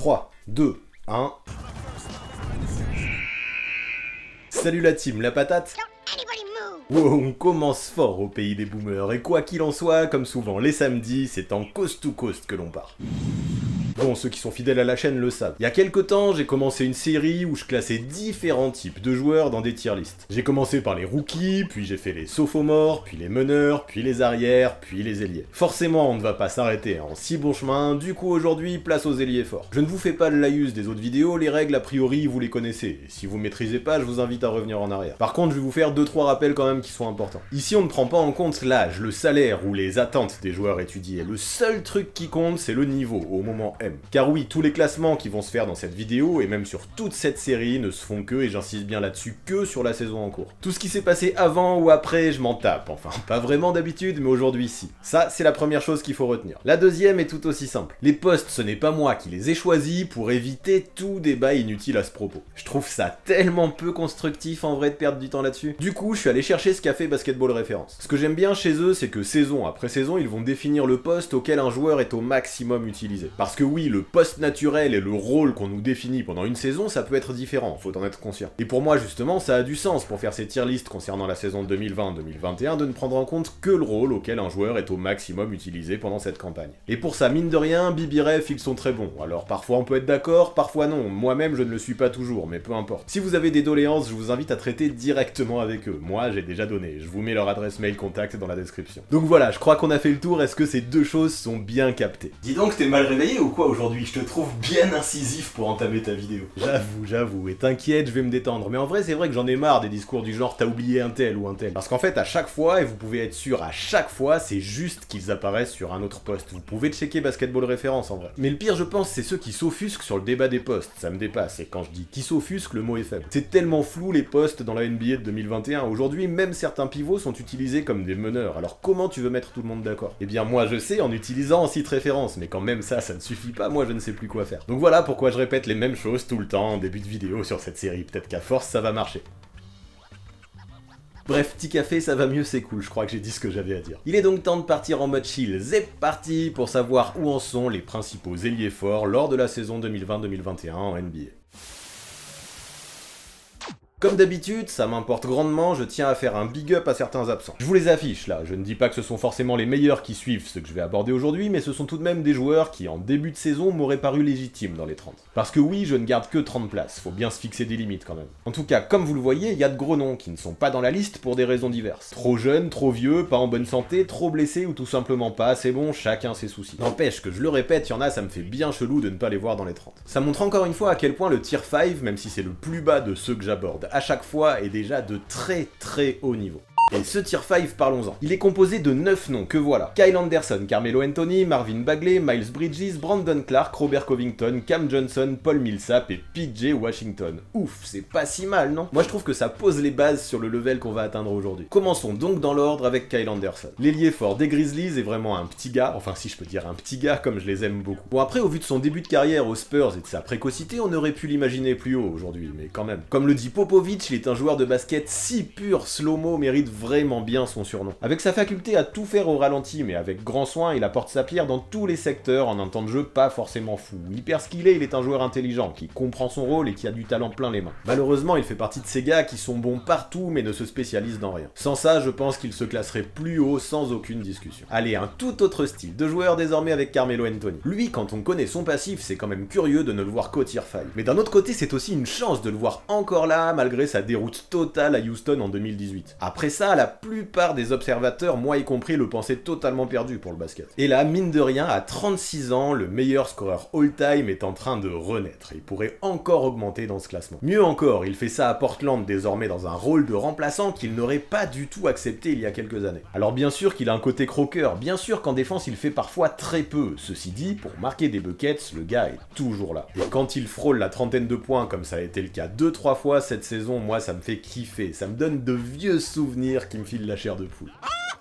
3, 2, 1... Salut la team, la patate. Wow, on commence fort au pays des boomers, et quoi qu'il en soit, comme souvent les samedis, c'est en coast to coast que l'on part. Bon, ceux qui sont fidèles à la chaîne le savent. Il y a quelques temps, j'ai commencé une série où je classais différents types de joueurs dans des tier lists. J'ai commencé par les rookies, puis j'ai fait les sophomores, puis les meneurs, puis les arrières, puis les ailiers. Forcément, on ne va pas s'arrêter en si bon chemin, du coup aujourd'hui, place aux ailiers forts. Je ne vous fais pas le laïus des autres vidéos, les règles a priori vous les connaissez, et si vous maîtrisez pas, je vous invite à revenir en arrière. Par contre, je vais vous faire 2-3 rappels quand même qui sont importants. Ici, on ne prend pas en compte l'âge, le salaire ou les attentes des joueurs étudiés. Le seul truc qui compte, c'est le niveau, au moment M. Car oui, tous les classements qui vont se faire dans cette vidéo, et même sur toute cette série, ne se font que, et j'insiste bien là-dessus, que sur la saison en cours. Tout ce qui s'est passé avant ou après, je m'en tape. Enfin, pas vraiment d'habitude, mais aujourd'hui si. Ça, c'est la première chose qu'il faut retenir. La deuxième est tout aussi simple. Les postes, ce n'est pas moi qui les ai choisis pour éviter tout débat inutile à ce propos. Je trouve ça tellement peu constructif en vrai de perdre du temps là-dessus. Du coup, je suis allé chercher ce qu'a fait Basketball Référence. Ce que j'aime bien chez eux, c'est que saison après saison, ils vont définir le poste auquel un joueur est au maximum utilisé. Parce que oui, le poste naturel et le rôle qu'on nous définit pendant une saison, ça peut être différent, faut en être conscient. Et pour moi, justement, ça a du sens pour faire ces tier lists concernant la saison 2020-2021 de ne prendre en compte que le rôle auquel un joueur est au maximum utilisé pendant cette campagne. Et pour ça, mine de rien, BBREF, ils sont très bons. Alors parfois on peut être d'accord, parfois non. Moi-même, je ne le suis pas toujours, mais peu importe. Si vous avez des doléances, je vous invite à traiter directement avec eux. Moi, j'ai déjà donné. Je vous mets leur adresse mail contact dans la description. Donc voilà, je crois qu'on a fait le tour. Est-ce que ces deux choses sont bien captées? Dis donc, t'es mal réveillé ou quoi aujourd'hui? Je te trouve bien incisif pour entamer ta vidéo. J'avoue, et t'inquiète, je vais me détendre. Mais en vrai, c'est vrai que j'en ai marre des discours du genre t'as oublié un tel ou un tel. Parce qu'en fait, à chaque fois, et vous pouvez être sûr à chaque fois, c'est juste qu'ils apparaissent sur un autre poste. Vous pouvez checker Basketball Référence en vrai. Mais le pire, je pense, c'est ceux qui s'offusquent sur le débat des postes. Ça me dépasse, et quand je dis qui s'offusquent, le mot est faible. C'est tellement flou les postes dans la NBA de 2021. Aujourd'hui, même certains pivots sont utilisés comme des meneurs. Alors comment tu veux mettre tout le monde d'accord? Eh bien moi je sais en utilisant un site référence, mais quand même ça ne suffit pas, moi je ne sais plus quoi faire. Donc voilà pourquoi je répète les mêmes choses tout le temps en début de vidéo sur cette série. Peut-être qu'à force ça va marcher. Bref, petit café, ça va mieux, c'est cool, je crois que j'ai dit ce que j'avais à dire. Il est donc temps de partir en mode chill, c'est parti pour savoir où en sont les principaux ailiers forts lors de la saison 2020-2021 en NBA. Comme d'habitude, ça m'importe grandement, je tiens à faire un big up à certains absents. Je vous les affiche là, je ne dis pas que ce sont forcément les meilleurs qui suivent ce que je vais aborder aujourd'hui, mais ce sont tout de même des joueurs qui en début de saison m'auraient paru légitimes dans les 30. Parce que oui, je ne garde que 30 places, faut bien se fixer des limites quand même. En tout cas, comme vous le voyez, il y a de gros noms qui ne sont pas dans la liste pour des raisons diverses. Trop jeunes, trop vieux, pas en bonne santé, trop blessés ou tout simplement pas assez bons, chacun ses soucis. N'empêche que je le répète, il y en a, ça me fait bien chelou de ne pas les voir dans les 30. Ça montre encore une fois à quel point le tier 5, même si c'est le plus bas de ceux que j'aborde à chaque fois, est déjà de très haut niveau. Et ce tier 5, parlons-en. Il est composé de 9 noms, que voilà. Kyle Anderson, Carmelo Anthony, Marvin Bagley, Miles Bridges, Brandon Clark, Robert Covington, Cam Johnson, Paul Millsap et PJ Washington. Ouf, c'est pas si mal, non? Moi je trouve que ça pose les bases sur le level qu'on va atteindre aujourd'hui. Commençons donc dans l'ordre avec Kyle Anderson. L'ailier fort des Grizzlies est vraiment un petit gars, enfin si je peux dire un petit gars comme je les aime beaucoup. Bon après, au vu de son début de carrière aux Spurs et de sa précocité, on aurait pu l'imaginer plus haut aujourd'hui, mais quand même. Comme le dit Popovich, il est un joueur de basket si pur, slow-mo mérite vraiment bien son surnom. Avec sa faculté à tout faire au ralenti, mais avec grand soin, il apporte sa pierre dans tous les secteurs en un temps de jeu pas forcément fou. Hyper skillé, il est un joueur intelligent, qui comprend son rôle et qui a du talent plein les mains. Malheureusement, il fait partie de ces gars qui sont bons partout, mais ne se spécialisent dans rien. Sans ça, je pense qu'il se classerait plus haut sans aucune discussion. Allez, un tout autre style de joueur désormais avec Carmelo Anthony. Lui, quand on connaît son passif, c'est quand même curieux de ne le voir qu'au tier 5. Mais d'un autre côté, c'est aussi une chance de le voir encore là, malgré sa déroute totale à Houston en 2018. Après ça, la plupart des observateurs, moi y compris, le pensaient totalement perdu pour le basket. Et là, mine de rien, à 36 ans, le meilleur scoreur all-time est en train de renaître. Il pourrait encore augmenter dans ce classement. Mieux encore, il fait ça à Portland désormais dans un rôle de remplaçant qu'il n'aurait pas du tout accepté il y a quelques années. Alors bien sûr qu'il a un côté croqueur, bien sûr qu'en défense il fait parfois très peu. Ceci dit, pour marquer des buckets, le gars est toujours là. Et quand il frôle la trentaine de points, comme ça a été le cas 2-3 fois cette saison, moi ça me fait kiffer. Ça me donne de vieux souvenirs qui me filent la chair de poule.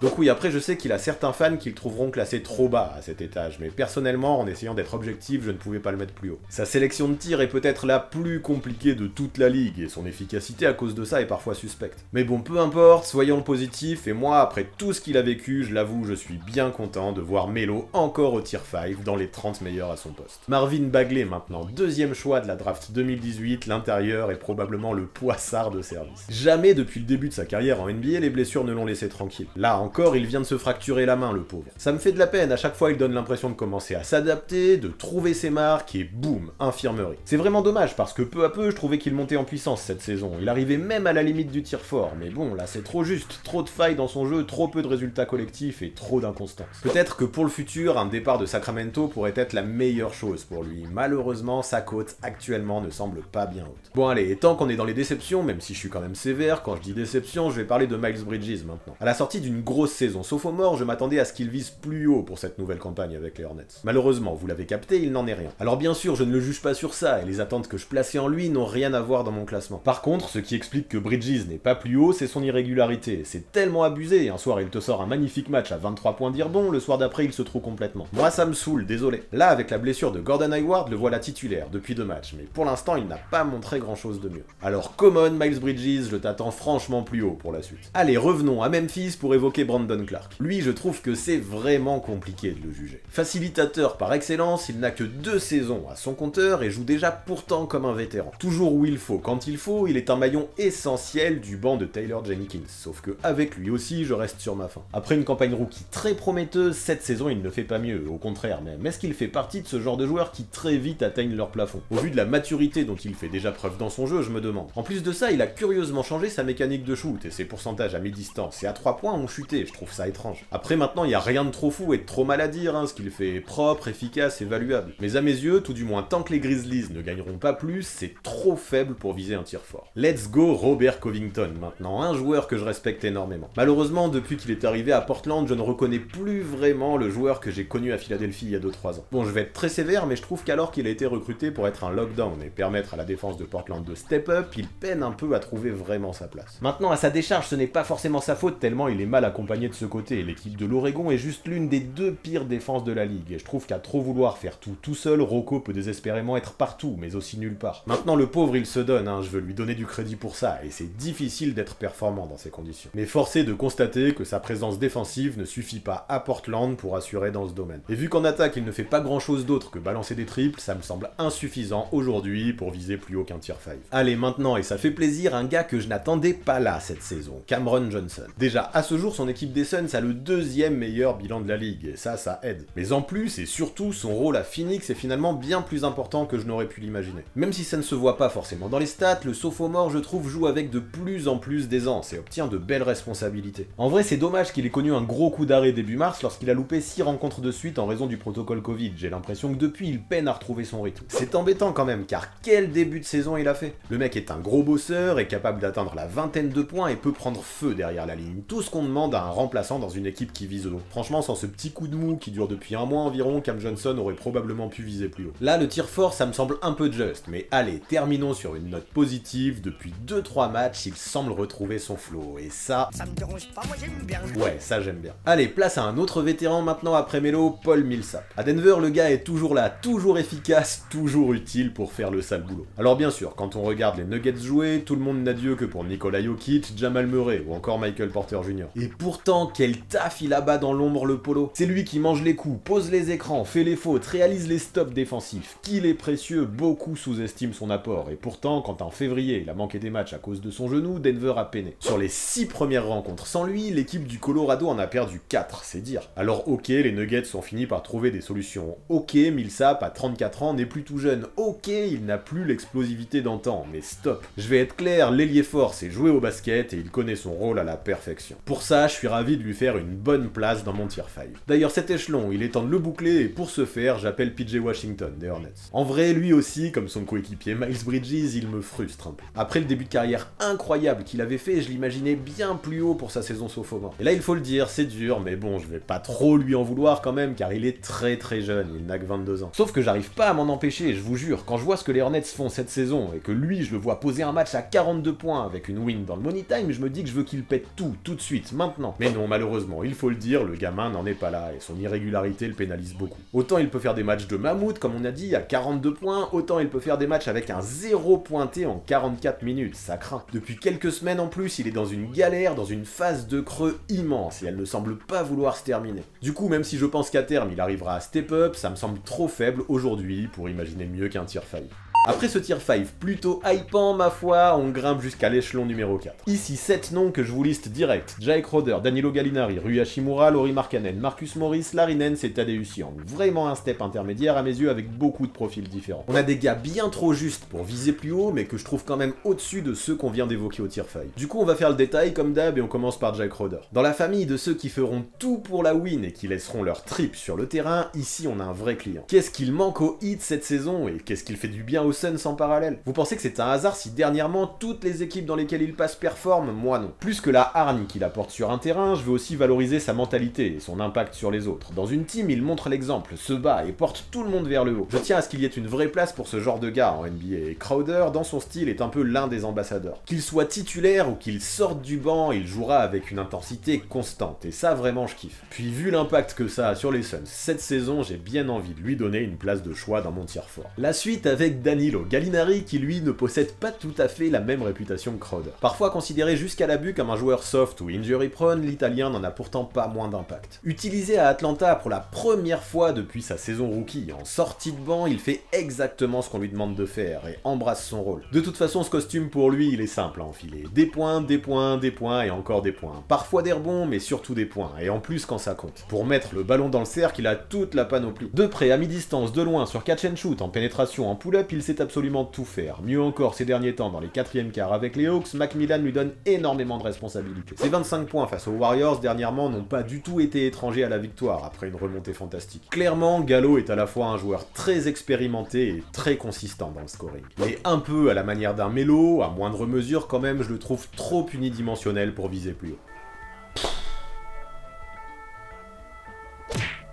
Donc oui, après je sais qu'il a certains fans qui le trouveront classé trop bas à cet étage, mais personnellement, en essayant d'être objectif, je ne pouvais pas le mettre plus haut. Sa sélection de tir est peut-être la plus compliquée de toute la ligue, et son efficacité à cause de ça est parfois suspecte. Mais bon, peu importe, soyons le positif, et moi, après tout ce qu'il a vécu, je l'avoue, je suis bien content de voir Melo encore au tier 5 dans les 30 meilleurs à son poste. Marvin Bagley maintenant, deuxième choix de la draft 2018, l'intérieur est probablement le poissard de service. Jamais depuis le début de sa carrière en NBA, les blessures ne l'ont laissé tranquille. Là encore, il vient de se fracturer la main, le pauvre. Ça me fait de la peine, à chaque fois il donne l'impression de commencer à s'adapter, de trouver ses marques, et boum, infirmerie. C'est vraiment dommage, parce que peu à peu, je trouvais qu'il montait en puissance cette saison. Il arrivait même à la limite du tir fort, mais bon, là c'est trop juste, trop de failles dans son jeu, trop peu de résultats collectifs et trop d'inconstance. Peut-être que pour le futur, un départ de Sacramento pourrait être la meilleure chose pour lui. Malheureusement, sa cote actuellement ne semble pas bien haute. Bon allez, et tant qu'on est dans les déceptions, même si je suis quand même sévère, quand je dis déception, je vais parler de Miles Bridges maintenant. À la sortie d'une grosse saison sophomore, je m'attendais à ce qu'il vise plus haut pour cette nouvelle campagne avec les Hornets. Malheureusement, vous l'avez capté, il n'en est rien. Alors bien sûr, je ne le juge pas sur ça, et les attentes que je plaçais en lui n'ont rien à voir dans mon classement. Par contre, ce qui explique que Bridges n'est pas plus haut, c'est son irrégularité. C'est tellement abusé, un soir il te sort un magnifique match à 23 points d'Irbon, le soir d'après il se trouve complètement. Moi ça me saoule, désolé. Là, avec la blessure de Gordon Hayward, le voilà titulaire depuis 2 matchs, mais pour l'instant il n'a pas montré grand chose de mieux. Alors come on Miles Bridges, je t'attends franchement plus haut pour la suite. Allez, revenons à Memphis pour évoquer Brandon Clarke. Lui, je trouve que c'est vraiment compliqué de le juger. Facilitateur par excellence, il n'a que 2 saisons à son compteur et joue déjà pourtant comme un vétéran. Toujours où il faut, quand il est un maillon essentiel du banc de Taylor Jenkins, sauf que avec lui aussi, je reste sur ma faim. Après une campagne rookie très prometteuse, cette saison il ne fait pas mieux, au contraire même. Est-ce qu'il fait partie de ce genre de joueurs qui très vite atteignent leur plafond? Au vu de la maturité dont il fait déjà preuve dans son jeu, je me demande. En plus de ça, il a curieusement changé sa mécanique de shoot, et ses pourcentages à mi-distance et à 3 points ont chuté, je trouve ça étrange. Après maintenant, il n'y a rien de trop fou et de trop mal à dire, ce qu'il fait est propre, efficace et valuable. Mais à mes yeux, tout du moins tant que les Grizzlies ne gagneront pas plus, c'est trop faible pour viser un tir fort. Let's go Robert Covington, maintenant, un joueur que je respecte énormément. Malheureusement, depuis qu'il est arrivé à Portland, je ne reconnais plus vraiment le joueur que j'ai connu à Philadelphie il y a 2-3 ans. Bon, je vais être très sévère, mais je trouve qu'alors qu'il a été recruté pour être un lockdown et permettre à la défense de Portland de step up, il peine un peu à trouver vraiment sa place. Maintenant, à sa décharge, ce n'est pas forcément sa faute, tellement il est mal accompagné de ce côté. L'équipe de l'Oregon est juste l'une des 2 pires défenses de la ligue, et je trouve qu'à trop vouloir faire tout seul, Rocco peut désespérément être partout, mais aussi nulle part. Maintenant, le pauvre, il se donne, je veux lui donner du crédit pour ça, et c'est difficile d'être performant dans ces conditions. Mais force est de constater que sa présence défensive ne suffit pas à Portland pour assurer dans ce domaine. Et vu qu'en attaque, il ne fait pas grand chose d'autre que balancer des triples, ça me semble insuffisant aujourd'hui pour viser plus haut qu'un tier 5. Allez, maintenant, et ça fait plaisir, un gars que je n'attendais pas là cette saison, Cameron Johnson. Déjà, à ce jour, son équipe des Suns a le 2e meilleur bilan de la ligue, et ça aide. Mais en plus, et surtout, son rôle à Phoenix est finalement bien plus important que je n'aurais pu l'imaginer. Même si ça ne se voit pas forcément dans les stats, le sophomore, je trouve, joue avec de plus en plus d'aisance et obtient de belles responsabilités. En vrai, c'est dommage qu'il ait connu un gros coup d'arrêt début mars lorsqu'il a loupé 6 rencontres de suite en raison du protocole Covid. J'ai l'impression que depuis, il peine à retrouver son rythme. C'est embêtant quand même, car quel début de saison il a fait. Le mec est un gros bosseur, est capable d'atteindre la vingtaine de points et peut prendre feu derrière la ligne. Tout ce qu'on demande à un remplaçant dans une équipe qui vise haut. Franchement, sans ce petit coup de mou qui dure depuis un mois environ, Cam Johnson aurait probablement pu viser plus haut. Là, le tir fort, ça me semble un peu juste, mais allez, terminons sur une note positive. Depuis 2-3 matchs, il semble retrouver son flow, et ça me dérange pas, moi j'aime bien. Ouais, ça j'aime bien. Allez, place à un autre vétéran maintenant après Melo, Paul Millsap. À Denver, le gars est toujours là, toujours efficace, toujours utile pour faire le sale boulot. Alors bien sûr, quand on regarde les Nuggets jouer, tout le monde n'a Dieu que pour Nikola Jokic, Jamal Murray ou encore Michael Porter Jr. Et pourtant, quel taf il abat dans l'ombre le polo. C'est lui qui mange les coups, pose les écrans, fait les fautes, réalise les stops défensifs. Qu'il est précieux, beaucoup sous-estiment son apport. Et pourtant, quand en février, il a manqué des matchs à cause de son genou, Denver a peiné. Sur les 6 premières rencontres sans lui, l'équipe du Colorado en a perdu 4, c'est dire. Alors ok, les Nuggets ont fini par trouver des solutions. Ok, Millsap, à 34 ans, n'est plus tout jeune. Ok, il n'a plus l'explosivité d'antan, mais stop. Je vais être clair, l'ailier fort sait jouer au basket et il connaît son rôle à la perfection. Pour ça, je suis ravi de lui faire une bonne place dans mon tier 5. D'ailleurs, cet échelon, il est temps de le boucler et pour ce faire, j'appelle PJ Washington des Hornets. En vrai, lui aussi, comme son coéquipier Miles Bridges, il me frustre un peu. Après le début de carrière incroyable qu'il avait fait, je l'imaginais bien plus haut pour sa saison sophomore. Et là, il faut le dire, c'est dur, mais bon, je vais pas trop lui en vouloir quand même, car il est très jeune, il n'a que 22 ans. Sauf que j'arrive pas à m'en empêcher, je vous jure, quand je vois ce que les Hornets font cette saison, et que lui, je le vois poser un match à 42 points avec une win dans le Money Time, je me dis que je veux qu'il pète tout de suite, maintenant. maintenant. Mais non, malheureusement, il faut le dire, le gamin n'en est pas là, et son irrégularité le pénalise beaucoup. Autant il peut faire des matchs de mammouth, comme on a dit, à 42 points, autant il peut faire des matchs avec un 0 pointé en 44 minutes, ça craint. Depuis quelques semaines en plus, il est dans une galère, dans une phase de creux immense, et elle ne semble pas vouloir se terminer. Du coup, même si je pense qu'à terme il arrivera à step up, ça me semble trop faible aujourd'hui pour imaginer mieux qu'un tier 5. Après ce tier 5 plutôt hypant, ma foi, on grimpe jusqu'à l'échelon numéro 4. Ici 7 noms que je vous liste direct: Jake Roder, Danilo Gallinari, Rui Hachimura, Lauri Markkanen, Marcus Morris, Larry Nance et Tadeusz Young. Vraiment un step intermédiaire à mes yeux avec beaucoup de profils différents. On a des gars bien trop justes pour viser plus haut, mais que je trouve quand même au-dessus de ceux qu'on vient d'évoquer au tier 5. Du coup on va faire le détail comme d'hab et on commence par Jake Roder. Dans la famille de ceux qui feront tout pour la win et qui laisseront leur trip sur le terrain, ici on a un vrai client. Qu'est-ce qu'il manque au Heat cette saison et qu'est-ce qu'il fait du bien au Suns en parallèle? Vous pensez que c'est un hasard si dernièrement toutes les équipes dans lesquelles il passe performent? Moi non. Plus que la hargne qu'il apporte sur un terrain, je veux aussi valoriser sa mentalité et son impact sur les autres. Dans une team, il montre l'exemple, se bat et porte tout le monde vers le haut. Je tiens à ce qu'il y ait une vraie place pour ce genre de gars en NBA, et Crowder, dans son style, est un peu l'un des ambassadeurs. Qu'il soit titulaire ou qu'il sorte du banc, il jouera avec une intensité constante, et ça vraiment je kiffe. Puis vu l'impact que ça a sur les Suns, cette saison, j'ai bien envie de lui donner une place de choix dans mon tier 4. La suite avec Danilo Gallinari, qui lui ne possède pas tout à fait la même réputation que Crowder. Parfois considéré jusqu'à l'abus comme un joueur soft ou injury prone, l'Italien n'en a pourtant pas moins d'impact. Utilisé à Atlanta pour la première fois depuis sa saison rookie, en sortie de banc, il fait exactement ce qu'on lui demande de faire et embrasse son rôle. De toute façon, ce costume pour lui, il est simple à enfiler. Des points, des points, des points et encore des points. Parfois des rebonds, mais surtout des points, et en plus quand ça compte. Pour mettre le ballon dans le cercle, il a toute la panoplie. De près, à mi-distance, de loin, sur catch and shoot, en pénétration, en pull-up, il sait absolument tout faire. Mieux encore, ces derniers temps, dans les 4e quarts avec les Hawks, Macmillan lui donne énormément de responsabilités. Ses 25 points face aux Warriors dernièrement n'ont pas du tout été étrangers à la victoire après une remontée fantastique. Clairement, Gallo est à la fois un joueur très expérimenté et très consistant dans le scoring. Mais un peu à la manière d'un Melo, à moindre mesure quand même, je le trouve trop unidimensionnel pour viser plus haut.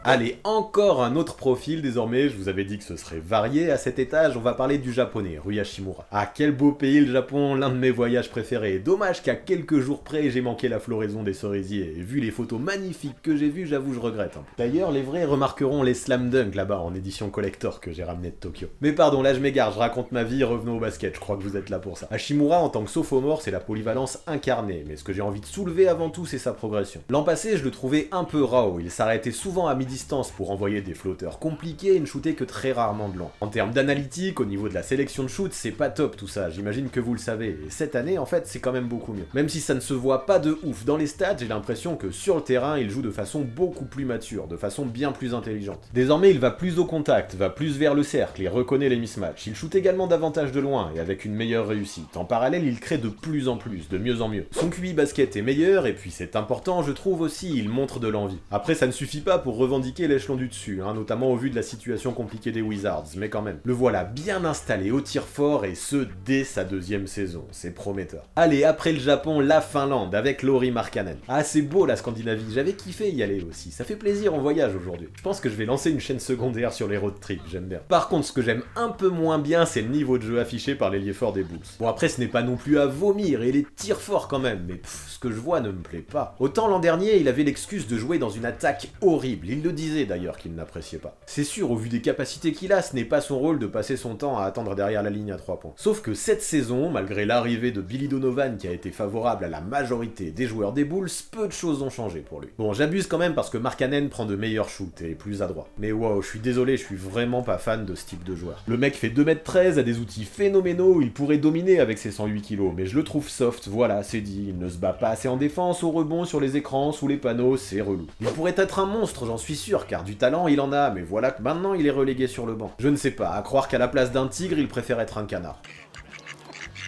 Allez, encore un autre profil désormais, je vous avais dit que ce serait varié à cet étage, on va parler du japonais, Rui Hachimura. Ah, quel beau pays le Japon, l'un de mes voyages préférés. Dommage qu'à quelques jours près j'ai manqué la floraison des cerisiers, et vu les photos magnifiques que j'ai vues, j'avoue je regrette un peu. D'ailleurs, les vrais remarqueront les slam dunk là-bas en édition collector que j'ai ramené de Tokyo. Mais pardon, là je m'égare, je raconte ma vie, revenons au basket, je crois que vous êtes là pour ça. Hachimura en tant que sophomore, c'est la polyvalence incarnée, mais ce que j'ai envie de soulever avant tout, c'est sa progression. L'an passé, je le trouvais un peu raw, il s'arrêtait souvent à midi pour envoyer des flotteurs compliqués et ne shooter que très rarement de loin. En termes d'analytique, au niveau de la sélection de shoot, c'est pas top tout ça, j'imagine que vous le savez, et cette année en fait c'est quand même beaucoup mieux. Même si ça ne se voit pas de ouf dans les stats, j'ai l'impression que sur le terrain il joue de façon beaucoup plus mature, de façon bien plus intelligente. Désormais il va plus au contact, va plus vers le cercle et reconnaît les mismatchs. Il shoot également davantage de loin et avec une meilleure réussite. En parallèle il crée de plus en plus, de mieux en mieux. Son QI basket est meilleur et puis c'est important, je trouve aussi, il montre de l'envie. Après ça ne suffit pas pour revendiquer l'échelon du dessus, notamment au vu de la situation compliquée des Wizards, mais quand même. Le voilà bien installé au tir fort et ce dès sa 2e saison, c'est prometteur. Allez, après le Japon, la Finlande avec Lauri Markkanen. Ah c'est beau la Scandinavie, j'avais kiffé y aller aussi, ça fait plaisir en voyage aujourd'hui. Je pense que je vais lancer une chaîne secondaire sur les road trips, j'aime bien. Par contre ce que j'aime un peu moins bien c'est le niveau de jeu affiché par l'ailier fort des Bulls. Bon après ce n'est pas non plus à vomir et les tirs forts quand même, mais ce que je vois ne me plaît pas. Autant l'an dernier il avait l'excuse de jouer dans une attaque horrible, il le disait d'ailleurs qu'il n'appréciait pas. C'est sûr, au vu des capacités qu'il a, ce n'est pas son rôle de passer son temps à attendre derrière la ligne à 3 points. Sauf que cette saison, malgré l'arrivée de Billy Donovan qui a été favorable à la majorité des joueurs des Bulls, peu de choses ont changé pour lui. Bon, j'abuse quand même parce que Markkanen prend de meilleurs shoots et est plus adroit. Mais wow, je suis désolé, je suis vraiment pas fan de ce type de joueur. Le mec fait 2m13, a des outils phénoménaux, il pourrait dominer avec ses 108 kg, mais je le trouve soft, voilà, c'est dit. Il ne se bat pas assez en défense, au rebond, sur les écrans, sous les panneaux, c'est relou. Il pourrait être un monstre, j'en suis sûr, car du talent il en a, mais voilà que maintenant il est relégué sur le banc. Je ne sais pas, à croire qu'à la place d'un tigre, il préfère être un canard.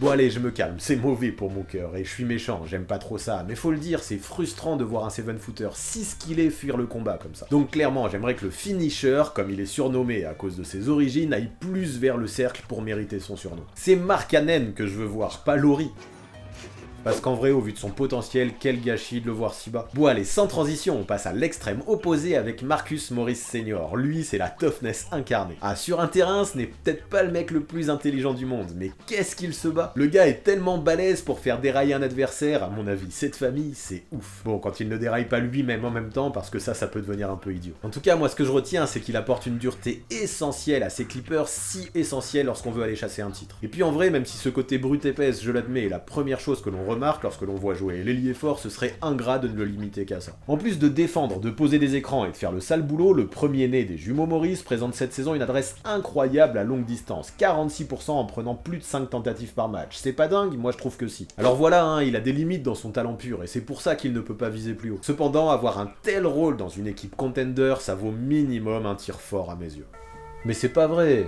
Bon allez, je me calme, c'est mauvais pour mon cœur, et je suis méchant, j'aime pas trop ça, mais faut le dire, c'est frustrant de voir un 7-footer si skillé fuir le combat comme ça. Donc clairement, j'aimerais que le finisher, comme il est surnommé à cause de ses origines, aille plus vers le cercle pour mériter son surnom. C'est Markkanen que je veux voir, pas Lauri. Parce qu'en vrai, au vu de son potentiel, quel gâchis de le voir si bas. Bon allez, sans transition, on passe à l'extrême opposé avec Marcus Morris Senior. Lui, c'est la toughness incarnée. Ah, sur un terrain, ce n'est peut-être pas le mec le plus intelligent du monde, mais qu'est-ce qu'il se bat? Le gars est tellement balèze pour faire dérailler un adversaire, à mon avis, cette famille, c'est ouf. Bon, quand il ne déraille pas lui-même en même temps, parce que ça peut devenir un peu idiot. En tout cas, moi, ce que je retiens, c'est qu'il apporte une dureté essentielle à ses Clippers, si essentielle lorsqu'on veut aller chasser un titre. Et puis en vrai, même si ce côté brut épaisse, je l'admets, est la première chose que l'on remarque lorsque l'on voit jouer l'ailier fort, ce serait ingrat de ne le limiter qu'à ça. En plus de défendre, de poser des écrans et de faire le sale boulot, le premier-né des jumeaux Morris présente cette saison une adresse incroyable à longue distance, 46% en prenant plus de 5 tentatives par match. C'est pas dingue? Moi je trouve que si. Alors voilà, hein, il a des limites dans son talent pur, et c'est pour ça qu'il ne peut pas viser plus haut. Cependant, avoir un tel rôle dans une équipe contender, ça vaut minimum un tir fort à mes yeux. Mais c'est pas vrai.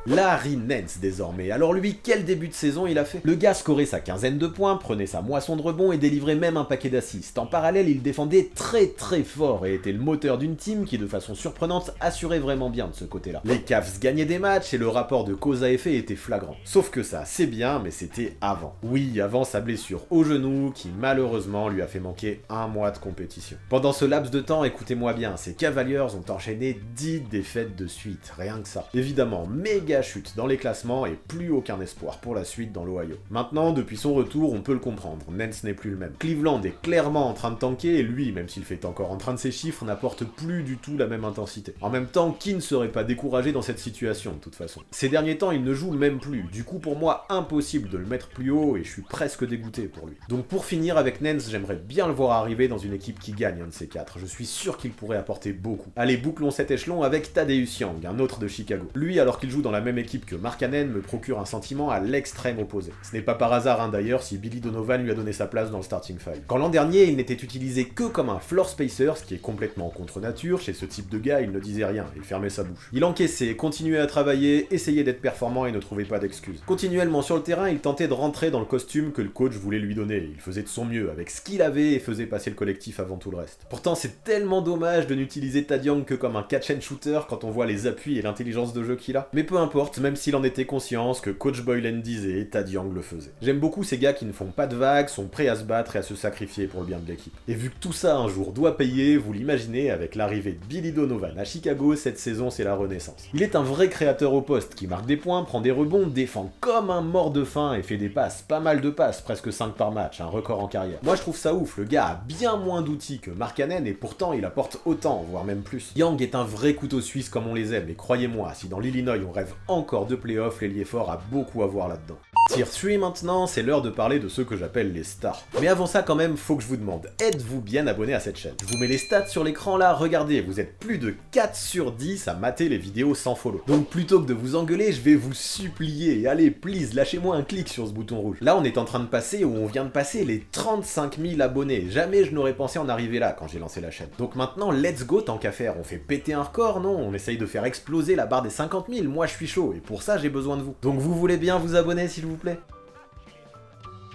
Larry Nance désormais. Alors lui, quel début de saison il a fait? Le gars scorait sa quinzaine de points, prenait sa moisson de rebonds et délivrait même un paquet d'assists. En parallèle, il défendait très fort et était le moteur d'une team qui, de façon surprenante, assurait vraiment bien de ce côté-là. Les Cavs gagnaient des matchs et le rapport de cause à effet était flagrant. Sauf que ça, c'est bien, mais c'était avant. Oui, avant sa blessure au genou qui malheureusement lui a fait manquer un mois de compétition. Pendant ce laps de temps, écoutez-moi bien, ces Cavaliers ont enchaîné 10 défaites de suite, rien que ça. Évidemment, méga chute dans les classements et plus aucun espoir pour la suite dans l'Ohio. Maintenant, depuis son retour, on peut le comprendre, Nance n'est plus le même. Cleveland est clairement en train de tanker et lui, même s'il fait encore en train de ses chiffres, n'apporte plus du tout la même intensité. En même temps, qui ne serait pas découragé dans cette situation de toute façon? Ces derniers temps, il ne joue même plus, du coup pour moi, impossible de le mettre plus haut et je suis presque dégoûté pour lui. Donc pour finir avec Nance, j'aimerais bien le voir arriver dans une équipe qui gagne un de ces quatre. Je suis sûr qu'il pourrait apporter beaucoup. Allez, bouclons cet échelon avec Tadeusz Young, un autre de Chicago. Lui, alors qu'il joue dans la même équipe que Markkanen, me procure un sentiment à l'extrême opposé. Ce n'est pas par hasard hein, d'ailleurs si Billy Donovan lui a donné sa place dans le starting five. Quand l'an dernier il n'était utilisé que comme un floor spacer, ce qui est complètement contre nature, chez ce type de gars il ne disait rien, il fermait sa bouche. Il encaissait, continuait à travailler, essayait d'être performant et ne trouvait pas d'excuses. Continuellement sur le terrain, il tentait de rentrer dans le costume que le coach voulait lui donner, il faisait de son mieux avec ce qu'il avait et faisait passer le collectif avant tout le reste. Pourtant c'est tellement dommage de n'utiliser Tad Young que comme un catch and shooter quand on voit les appuis et l'intelligence de jeu qu'il a. Mais peu importe, même s'il en était conscient, ce que coach Boylen disait, Tad Young le faisait. J'aime beaucoup ces gars qui ne font pas de vagues, sont prêts à se battre et à se sacrifier pour le bien de l'équipe. Et vu que tout ça un jour doit payer, vous l'imaginez, avec l'arrivée de Billy Donovan à Chicago, cette saison c'est la renaissance. Il est un vrai créateur au poste qui marque des points, prend des rebonds, défend comme un mort de faim et fait des passes, pas mal de passes, presque 5 par match, un record en carrière. Moi je trouve ça ouf, le gars a bien moins d'outils que Markkanen et pourtant il apporte autant, voire même plus. Young est un vrai couteau suisse comme on les aime et croyez-moi, si dans l'Illinois on rêve encore de playoffs, l'ailier fort a beaucoup à voir là-dedans. Tier 3 maintenant, c'est l'heure de parler de ceux que j'appelle les stars. Mais avant ça quand même, faut que je vous demande, êtes-vous bien abonné à cette chaîne? Je vous mets les stats sur l'écran là, regardez, vous êtes plus de 4 sur 10 à mater les vidéos sans follow. Donc plutôt que de vous engueuler, je vais vous supplier, allez please, lâchez-moi un clic sur ce bouton rouge. Là on est en train de passer, ou on vient de passer les 35 000 abonnés, jamais je n'aurais pensé en arriver là quand j'ai lancé la chaîne. Donc maintenant, let's go tant qu'à faire, on fait péter un record, non? On essaye de faire exploser la barre des 50 000, moi je suis chaud, et pour ça j'ai besoin de vous. Donc vous voulez bien vous abonner s'il vous plaît?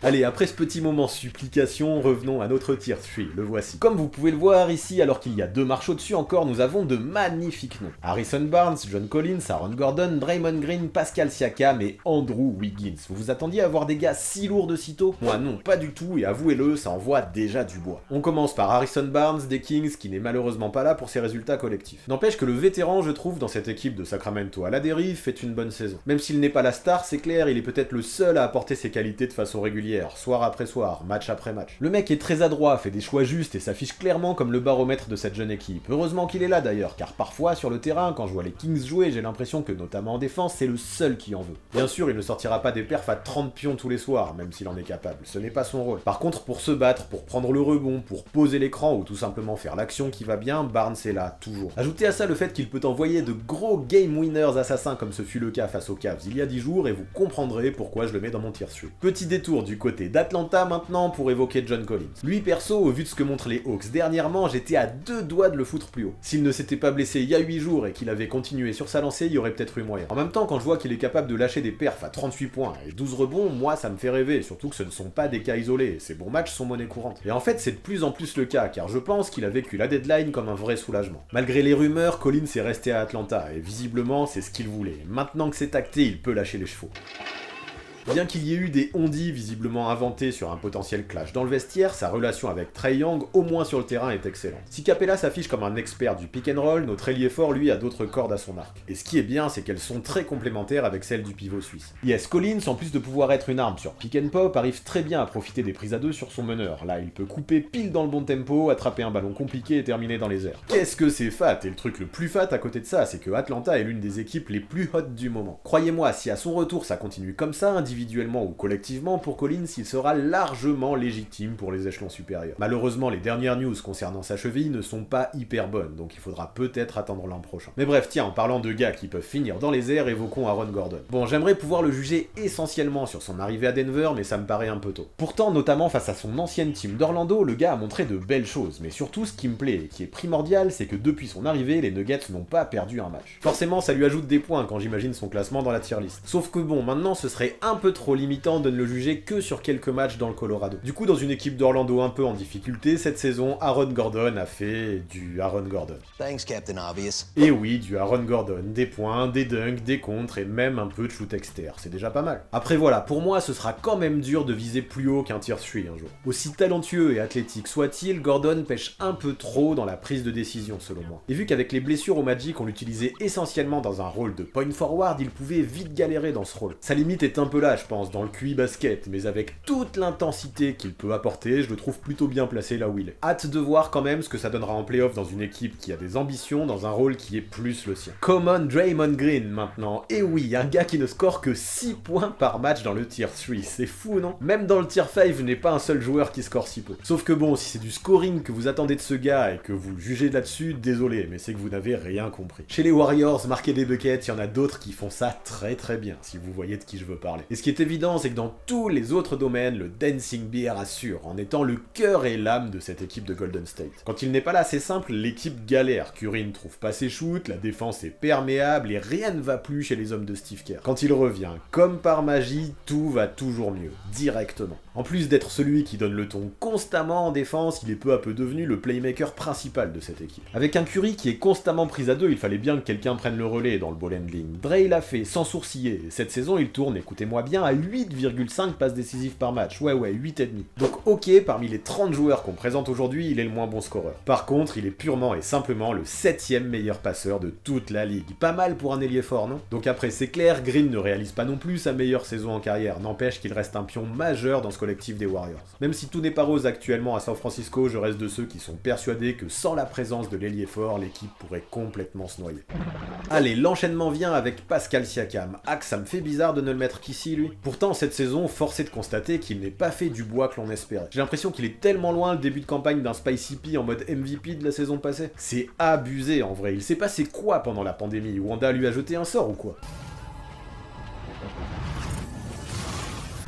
Allez, après ce petit moment supplication, revenons à notre tier 3, le voici. Comme vous pouvez le voir ici, alors qu'il y a deux marches au-dessus encore, nous avons de magnifiques noms. Harrison Barnes, John Collins, Aaron Gordon, Draymond Green, Pascal Siakam et Andrew Wiggins. Vous vous attendiez à voir des gars si lourds de sitôt? Moi non, pas du tout, et avouez-le, ça envoie déjà du bois. On commence par Harrison Barnes des Kings, qui n'est malheureusement pas là pour ses résultats collectifs. N'empêche que le vétéran, je trouve, dans cette équipe de Sacramento à la dérive, fait une bonne saison. Même s'il n'est pas la star, c'est clair, il est peut-être le seul à apporter ses qualités de façon régulière, soir après soir, match après match. Le mec est très adroit, fait des choix justes et s'affiche clairement comme le baromètre de cette jeune équipe. Heureusement qu'il est là d'ailleurs, car parfois sur le terrain, quand je vois les Kings jouer, j'ai l'impression que notamment en défense, c'est le seul qui en veut. Bien sûr, il ne sortira pas des perfs à 30 pions tous les soirs, même s'il en est capable, ce n'est pas son rôle. Par contre, pour se battre, pour prendre le rebond, pour poser l'écran ou tout simplement faire l'action qui va bien, Barnes est là, toujours. Ajoutez à ça le fait qu'il peut envoyer de gros game winners assassins comme ce fut le cas face aux Cavs il y a 10 jours et vous comprendrez pourquoi je le mets dans mon tier 3. Petit détour du côté d'Atlanta maintenant pour évoquer John Collins. Lui perso, au vu de ce que montrent les Hawks dernièrement, j'étais à 2 doigts de le foutre plus haut. S'il ne s'était pas blessé il y a 8 jours et qu'il avait continué sur sa lancée, il y aurait peut-être eu moyen. En même temps, quand je vois qu'il est capable de lâcher des perfs à 38 points et 12 rebonds, moi ça me fait rêver, surtout que ce ne sont pas des cas isolés, ces bons matchs sont monnaie courante. Et en fait c'est de plus en plus le cas, car je pense qu'il a vécu la deadline comme un vrai soulagement. Malgré les rumeurs, Collins est resté à Atlanta, et visiblement c'est ce qu'il voulait. Maintenant que c'est acté, il peut lâcher les chevaux. Bien qu'il y ait eu des on-dit visiblement inventés sur un potentiel clash dans le vestiaire, sa relation avec Trae Young, au moins sur le terrain, est excellente. Si Capella s'affiche comme un expert du pick and roll, notre ailier fort lui a d'autres cordes à son arc. Et ce qui est bien, c'est qu'elles sont très complémentaires avec celles du pivot suisse. Yes, Collins, en plus de pouvoir être une arme sur pick and pop, arrive très bien à profiter des prises à deux sur son meneur. Là, il peut couper pile dans le bon tempo, attraper un ballon compliqué et terminer dans les airs. Qu'est-ce que c'est fat! Et le truc le plus fat à côté de ça, c'est que Atlanta est l'une des équipes les plus hot du moment. Croyez-moi, si à son retour ça continue comme ça, individuellement ou collectivement, pour Collins, il sera largement légitime pour les échelons supérieurs. Malheureusement, les dernières news concernant sa cheville ne sont pas hyper bonnes, donc il faudra peut-être attendre l'an prochain. Mais bref, tiens, en parlant de gars qui peuvent finir dans les airs, évoquons Aaron Gordon. Bon, j'aimerais pouvoir le juger essentiellement sur son arrivée à Denver, mais ça me paraît un peu tôt. Pourtant, notamment face à son ancienne team d'Orlando, le gars a montré de belles choses, mais surtout ce qui me plaît et qui est primordial, c'est que depuis son arrivée, les Nuggets n'ont pas perdu un match. Forcément, ça lui ajoute des points quand j'imagine son classement dans la tier list. Sauf que bon, maintenant ce serait un peu trop limitant de ne le juger que sur quelques matchs dans le Colorado. Du coup, dans une équipe d'Orlando un peu en difficulté, cette saison, Aaron Gordon a fait du Aaron Gordon. Thanks, Captain Obvious. Et oui, du Aaron Gordon, des points, des dunks, des contres et même un peu de shoot externe, c'est déjà pas mal. Après voilà, pour moi ce sera quand même dur de viser plus haut qu'un tier 3 un jour. Aussi talentueux et athlétique soit-il, Gordon pêche un peu trop dans la prise de décision selon moi. Et vu qu'avec les blessures au Magic on l'utilisait essentiellement dans un rôle de point forward, il pouvait vite galérer dans ce rôle. Sa limite est un peu là je pense, dans le QI basket, mais avec toute l'intensité qu'il peut apporter, je le trouve plutôt bien placé là où il est. Hâte de voir quand même ce que ça donnera en playoff dans une équipe qui a des ambitions, dans un rôle qui est plus le sien. Common Draymond Green maintenant, et oui, un gars qui ne score que 6 points par match dans le tier 3, c'est fou non? Même dans le tier 5, je n'ai pas un seul joueur qui score si peu. Sauf que bon, si c'est du scoring que vous attendez de ce gars et que vous le jugez là-dessus, désolé, mais c'est que vous n'avez rien compris. Chez les Warriors, marquer des buckets, il y en a d'autres qui font ça très bien, si vous voyez de qui je veux parler. Et ce qui est évident, c'est que dans tous les autres domaines, le Dancing Bear assure, en étant le cœur et l'âme de cette équipe de Golden State. Quand il n'est pas là, c'est simple, l'équipe galère. Curry ne trouve pas ses shoots, la défense est perméable et rien ne va plus chez les hommes de Steve Kerr. Quand il revient, comme par magie, tout va toujours mieux, directement. En plus d'être celui qui donne le ton constamment en défense, il est peu à peu devenu le playmaker principal de cette équipe. Avec un Curry qui est constamment pris à deux, il fallait bien que quelqu'un prenne le relais dans le ball handling. Dre l'a fait sans sourciller, et cette saison il tourne, écoutez-moi bien, à 8,5 passes décisives par match. Ouais, 8,5. Donc ok, parmi les 30 joueurs qu'on présente aujourd'hui, il est le moins bon scoreur. Par contre, il est purement et simplement le 7ème meilleur passeur de toute la ligue. Pas mal pour un ailier fort, non? Donc après, c'est clair, Green ne réalise pas non plus sa meilleure saison en carrière, n'empêche qu'il reste un pion majeur dans ce collectif des Warriors. Même si tout n'est pas rose actuellement à San Francisco, je reste de ceux qui sont persuadés que sans la présence de l'ailier fort, l'équipe pourrait complètement se noyer. Allez, l'enchaînement vient avec Pascal Siakam. Ah, que ça me fait bizarre de ne le mettre qu'ici, lui. Pourtant, cette saison, force est de constater qu'il n'est pas fait du bois que l'on espérait. J'ai l'impression qu'il est tellement loin le début de campagne d'un Spicy P en mode MVP de la saison passée. C'est abusé en vrai, il s'est passé quoi pendant la pandémie? Wanda lui a jeté un sort ou quoi?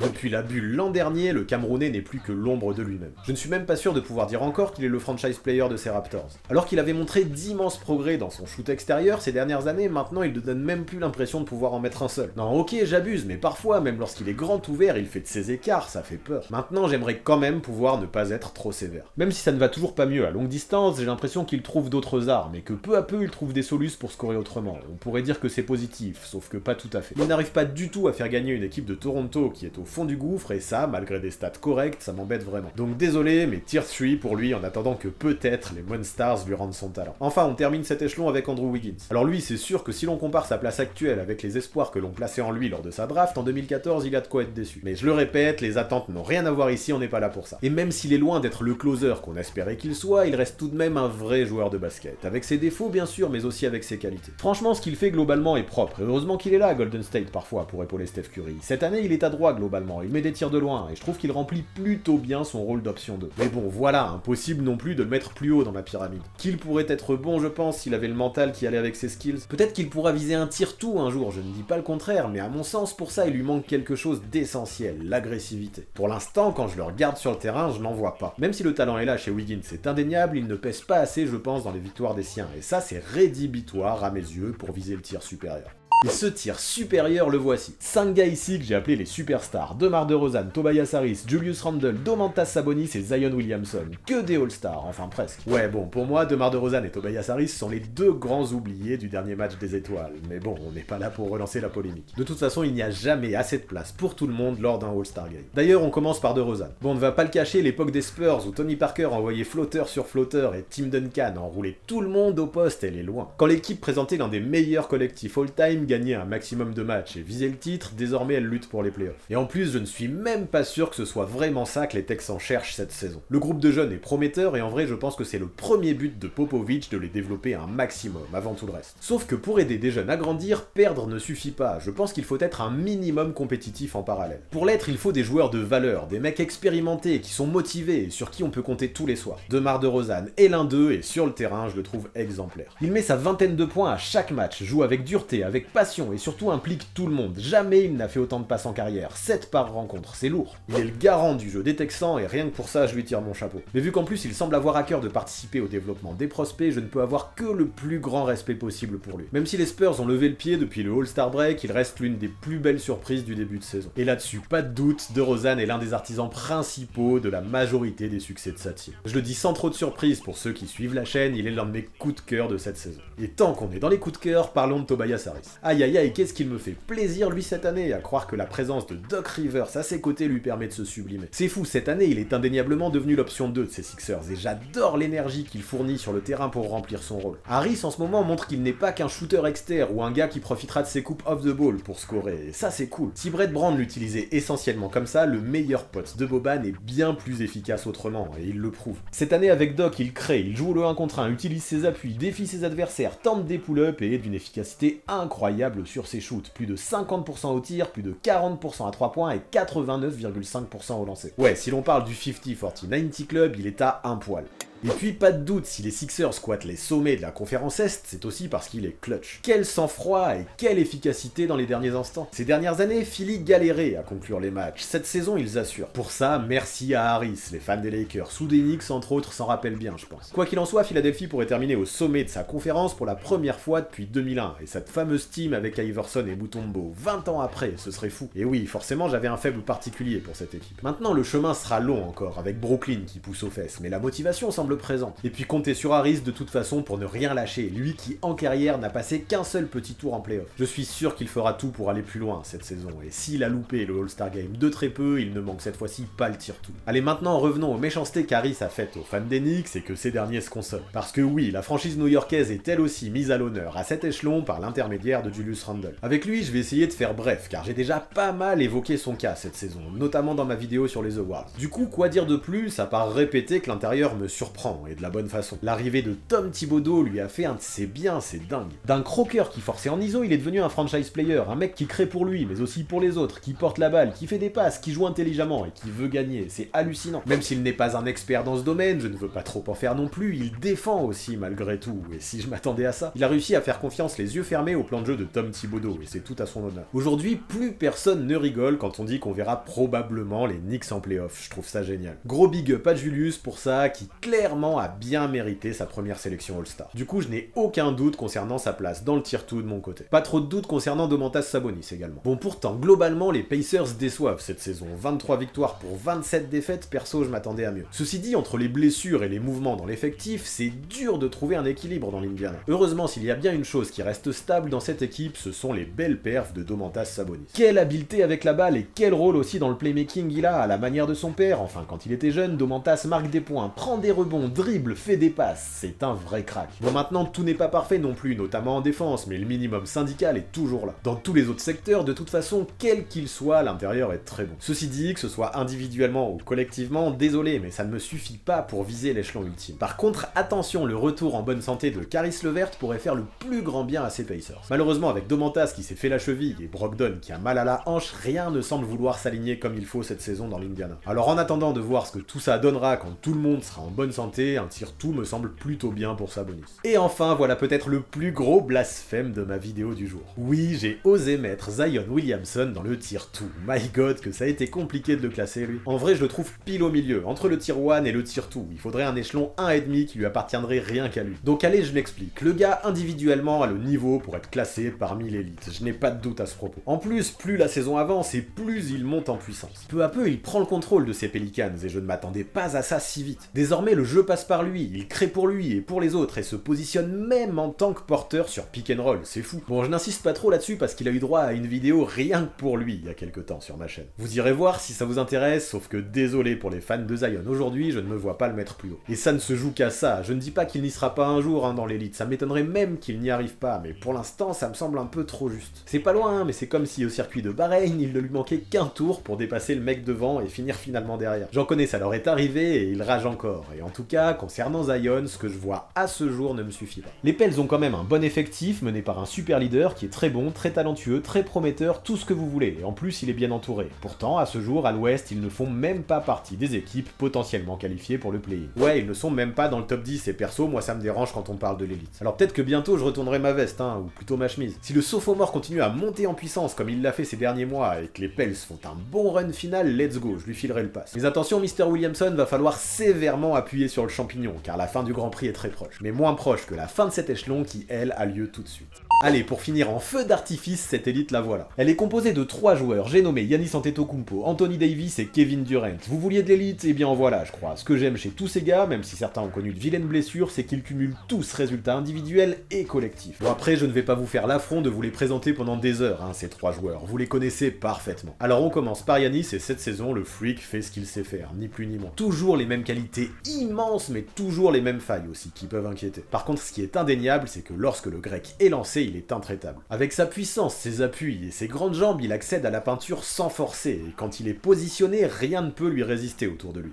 Depuis la bulle l'an dernier, le Camerounais n'est plus que l'ombre de lui-même. Je ne suis même pas sûr de pouvoir dire encore qu'il est le franchise player de ces Raptors. Alors qu'il avait montré d'immenses progrès dans son shoot extérieur ces dernières années, maintenant il ne donne même plus l'impression de pouvoir en mettre un seul. Non ok, j'abuse, mais parfois, même lorsqu'il est grand ouvert, il fait de ses écarts, ça fait peur. Maintenant j'aimerais quand même pouvoir ne pas être trop sévère. Même si ça ne va toujours pas mieux à longue distance, j'ai l'impression qu'il trouve d'autres armes, et que peu à peu il trouve des solutions pour scorer autrement. On pourrait dire que c'est positif, sauf que pas tout à fait. Il n'arrive pas du tout à faire gagner une équipe de Toronto qui est au fond du gouffre, et ça, malgré des stats correctes, ça m'embête vraiment. Donc désolé, mais tier 3 pour lui, en attendant que peut-être les Monstars lui rendent son talent. Enfin, on termine cet échelon avec Andrew Wiggins. Alors lui, c'est sûr que si l'on compare sa place actuelle avec les espoirs que l'on plaçait en lui lors de sa draft, en 2014, il a de quoi être déçu. Mais je le répète, les attentes n'ont rien à voir ici, on n'est pas là pour ça. Et même s'il est loin d'être le closer qu'on espérait qu'il soit, il reste tout de même un vrai joueur de basket. Avec ses défauts, bien sûr, mais aussi avec ses qualités. Franchement, ce qu'il fait globalement est propre, et heureusement qu'il est là à Golden State parfois pour épauler Steph Curry. Cette année, il est adroit globalement, il met des tirs de loin, et je trouve qu'il remplit plutôt bien son rôle d'option 2. Mais bon, voilà, impossible non plus de le mettre plus haut dans ma pyramide. Qu'il pourrait être bon, je pense, s'il avait le mental qui allait avec ses skills. Peut-être qu'il pourra viser un tier 2 un jour, je ne dis pas le contraire, mais à mon sens, pour ça, il lui manque quelque chose d'essentiel, l'agressivité. Pour l'instant, quand je le regarde sur le terrain, je n'en vois pas. Même si le talent est là chez Wiggins, c'est indéniable, il ne pèse pas assez, je pense, dans les victoires des siens. Et ça, c'est rédhibitoire à mes yeux pour viser le tir supérieur. Et ce tir supérieur, le voici. 5 gars ici que j'ai appelés les superstars. DeMar DeRozan, Tobias Harris, Julius Randle, Domantas Sabonis et Zion Williamson. Que des All-Stars, enfin presque. Ouais bon, pour moi, DeMar DeRozan et Tobias Harris sont les deux grands oubliés du dernier match des étoiles. Mais bon, on n'est pas là pour relancer la polémique. De toute façon, il n'y a jamais assez de place pour tout le monde lors d'un All-Star Game. D'ailleurs, on commence par DeRozan. Bon, on ne va pas le cacher, l'époque des Spurs où Tony Parker envoyait flotteur sur flotteur et Tim Duncan enroulait tout le monde au poste, elle est loin. Quand l'équipe présentait l'un des meilleurs collectifs all-time, gagnait un maximum de matchs et visait le titre, désormais elle lutte pour les playoffs. Et en plus, je ne suis même pas sûr que ce soit vraiment ça que les Texans cherchent cette saison. Le groupe de jeunes est prometteur et en vrai, je pense que c'est le premier but de Popovich de les développer un maximum avant tout le reste. Sauf que pour aider des jeunes à grandir, perdre ne suffit pas. Je pense qu'il faut être un minimum compétitif en parallèle. Pour l'être, il faut des joueurs de valeur, des mecs expérimentés qui sont motivés et sur qui on peut compter tous les soirs. DeMar DeRozan est l'un d'eux et sur le terrain, je le trouve exemplaire. Il met sa vingtaine de points à chaque match, joue avec dureté, avec passion et surtout implique tout le monde. Jamais il n'a fait autant de passes en carrière, 7 par rencontre, c'est lourd. Il est le garant du jeu des Texans et rien que pour ça, je lui tire mon chapeau. Mais vu qu'en plus il semble avoir à cœur de participer au développement des prospects, je ne peux avoir que le plus grand respect possible pour lui. Même si les Spurs ont levé le pied depuis le All-Star Break, il reste l'une des plus belles surprises du début de saison. Et là-dessus, pas de doute, DeRozan est l'un des artisans principaux de la majorité des succès de sa team. Je le dis sans trop de surprise pour ceux qui suivent la chaîne, il est l'un de mes coups de cœur de cette saison. Et tant qu'on est dans les coups de cœur, parlons de Tobias Harris. Aïe aïe aïe, qu'est-ce qu'il me fait plaisir lui cette année, à croire que la présence de Doc Rivers à ses côtés lui permet de se sublimer. C'est fou, cette année il est indéniablement devenu l'option 2 de ces Sixers et j'adore l'énergie qu'il fournit sur le terrain pour remplir son rôle. Harris en ce moment montre qu'il n'est pas qu'un shooter externe ou un gars qui profitera de ses coupes off the ball pour scorer, et ça c'est cool. Si Brett Brown l'utilisait essentiellement comme ça, le meilleur pote de Boban est bien plus efficace autrement, et il le prouve. Cette année avec Doc, il crée, il joue le 1 contre 1, utilise ses appuis, défie ses adversaires, tente des pull-ups et est d'une efficacité incroyable sur ses shoots. Plus de 50% au tir, plus de 40% à 3 points et 89,5% au lancer. Ouais, si l'on parle du 50-40-90 club, il est à un poil. Et puis pas de doute, si les Sixers squattent les sommets de la conférence Est, c'est aussi parce qu'il est clutch. Quel sang-froid et quelle efficacité dans les derniers instants. Ces dernières années, Philly galérait à conclure les matchs. Cette saison, ils assurent. Pour ça, merci à Harris, les fans des Lakers, ou des Knicks entre autres s'en rappellent bien, je pense. Quoi qu'il en soit, Philadelphie pourrait terminer au sommet de sa conférence pour la première fois depuis 2001, et cette fameuse team avec Iverson et Mutombo, 20 ans après, ce serait fou. Et oui, forcément, j'avais un faible particulier pour cette équipe. Maintenant, le chemin sera long encore, avec Brooklyn qui pousse aux fesses, mais la motivation semble présente. Et puis comptez sur Harris de toute façon pour ne rien lâcher, lui qui en carrière n'a passé qu'un seul petit tour en playoff. Je suis sûr qu'il fera tout pour aller plus loin cette saison, et s'il a loupé le All-Star Game de très peu, il ne manque cette fois-ci pas le tire-tout. Allez, maintenant revenons aux méchancetés qu'Harris a faites aux fans des Knicks et que ces derniers se consolent. Parce que oui, la franchise new-yorkaise est elle aussi mise à l'honneur à cet échelon par l'intermédiaire de Julius Randle. Avec lui, je vais essayer de faire bref, car j'ai déjà pas mal évoqué son cas cette saison, notamment dans ma vidéo sur les Awards. Du coup, quoi dire de plus à part répéter que l'intérieur me surprend, et de la bonne façon. L'arrivée de Tom Thibodeau lui a fait un de ses biens, c'est dingue. D'un croqueur qui forçait en ISO, il est devenu un franchise player, un mec qui crée pour lui, mais aussi pour les autres, qui porte la balle, qui fait des passes, qui joue intelligemment et qui veut gagner, c'est hallucinant. Même s'il n'est pas un expert dans ce domaine, je ne veux pas trop en faire non plus, il défend aussi malgré tout, et si je m'attendais à ça, il a réussi à faire confiance les yeux fermés au plan de jeu de Tom Thibodeau, et c'est tout à son honneur. Aujourd'hui, plus personne ne rigole quand on dit qu'on verra probablement les Knicks en playoff, je trouve ça génial. Gros big up à Julius pour ça, qui clairement a bien mérité sa première sélection All-Star. Du coup, je n'ai aucun doute concernant sa place dans le tier-2 de mon côté. Pas trop de doute concernant Domantas Sabonis également. Bon, pourtant, globalement, les Pacers déçoivent cette saison. 23 victoires pour 27 défaites, perso, je m'attendais à mieux. Ceci dit, entre les blessures et les mouvements dans l'effectif, c'est dur de trouver un équilibre dans l'Indiana. Heureusement, s'il y a bien une chose qui reste stable dans cette équipe, ce sont les belles perfs de Domantas Sabonis. Quelle habileté avec la balle et quel rôle aussi dans le playmaking il a, à la manière de son père. Enfin, quand il était jeune, Domantas marque des points, prend des rebonds, dribble, fait des passes. C'est un vrai crack. Bon, maintenant, tout n'est pas parfait non plus, notamment en défense, mais le minimum syndical est toujours là. Dans tous les autres secteurs, de toute façon, quel qu'il soit, l'intérieur est très bon. Ceci dit, que ce soit individuellement ou collectivement, désolé, mais ça ne me suffit pas pour viser l'échelon ultime. Par contre, attention, le retour en bonne santé de Caris LeVert pourrait faire le plus grand bien à ses Pacers. Malheureusement, avec Domantas qui s'est fait la cheville et Brogdon qui a mal à la hanche, rien ne semble vouloir s'aligner comme il faut cette saison dans l'Indiana. Alors en attendant de voir ce que tout ça donnera quand tout le monde sera en bonne santé santé, un tier 2 me semble plutôt bien pour Sabonis. Et enfin, voilà peut-être le plus gros blasphème de ma vidéo du jour. Oui, j'ai osé mettre Zion Williamson dans le tier 2. My god, que ça a été compliqué de le classer lui. En vrai, je le trouve pile au milieu, entre le tier 1 et le tier 2. Il faudrait un échelon 1,5 qui lui appartiendrait rien qu'à lui. Donc allez, je m'explique. Le gars, individuellement, a le niveau pour être classé parmi l'élite. Je n'ai pas de doute à ce propos. En plus, plus la saison avance et plus il monte en puissance. Peu à peu, il prend le contrôle de ses Pelicans et je ne m'attendais pas à ça si vite. Désormais, le jeu passe par lui, il crée pour lui et pour les autres et se positionne même en tant que porteur sur pick and roll, c'est fou. Bon, je n'insiste pas trop là-dessus parce qu'il a eu droit à une vidéo rien que pour lui il y a quelques temps sur ma chaîne. Vous irez voir si ça vous intéresse, sauf que désolé pour les fans de Zion, aujourd'hui je ne me vois pas le mettre plus haut. Et ça ne se joue qu'à ça, je ne dis pas qu'il n'y sera pas un jour dans l'élite, ça m'étonnerait même qu'il n'y arrive pas, mais pour l'instant ça me semble un peu trop juste. C'est pas loin, mais c'est comme si au circuit de Bahreïn, il ne lui manquait qu'un tour pour dépasser le mec devant et finir finalement derrière. J'en connais, ça leur est arrivé et il rage encore, et en tout cas, concernant Zion, ce que je vois à ce jour ne me suffit pas. Les Pels ont quand même un bon effectif, mené par un super leader qui est très bon, très talentueux, très prometteur, tout ce que vous voulez, et en plus il est bien entouré. Pourtant, à ce jour, à l'ouest, ils ne font même pas partie des équipes potentiellement qualifiées pour le play-in. Ouais, ils ne sont même pas dans le top 10, et perso, moi ça me dérange quand on parle de l'élite. Alors peut-être que bientôt je retournerai ma veste, hein, ou plutôt ma chemise. Si le sophomore continue à monter en puissance comme il l'a fait ces derniers mois, et que les Pels font un bon run final, let's go, je lui filerai le pass. Mais attention, Mr. Williamson, va falloir sévèrement appuyer sur le champignon, car la fin du Grand Prix est très proche. Mais moins proche que la fin de cet échelon qui, elle, a lieu tout de suite. Allez, pour finir en feu d'artifice, cette élite la voilà. Elle est composée de 3 joueurs, j'ai nommé Giannis Antetokounmpo, Anthony Davis et Kevin Durant. Vous vouliez de l'élite? Eh bien en voilà, je crois. Ce que j'aime chez tous ces gars, même si certains ont connu de vilaines blessures, c'est qu'ils cumulent tous résultats individuels et collectifs. Bon après, je ne vais pas vous faire l'affront de vous les présenter pendant des heures, hein, ces 3 joueurs. Vous les connaissez parfaitement. Alors on commence par Giannis et cette saison, le freak fait ce qu'il sait faire, ni plus ni moins. Toujours les mêmes qualités immenses, mais toujours les mêmes failles aussi, qui peuvent inquiéter. Par contre, ce qui est indéniable, c'est que lorsque le grec est lancé, il est intraitable. Avec sa puissance, ses appuis et ses grandes jambes, il accède à la peinture sans forcer, et quand il est positionné, rien ne peut lui résister autour de lui.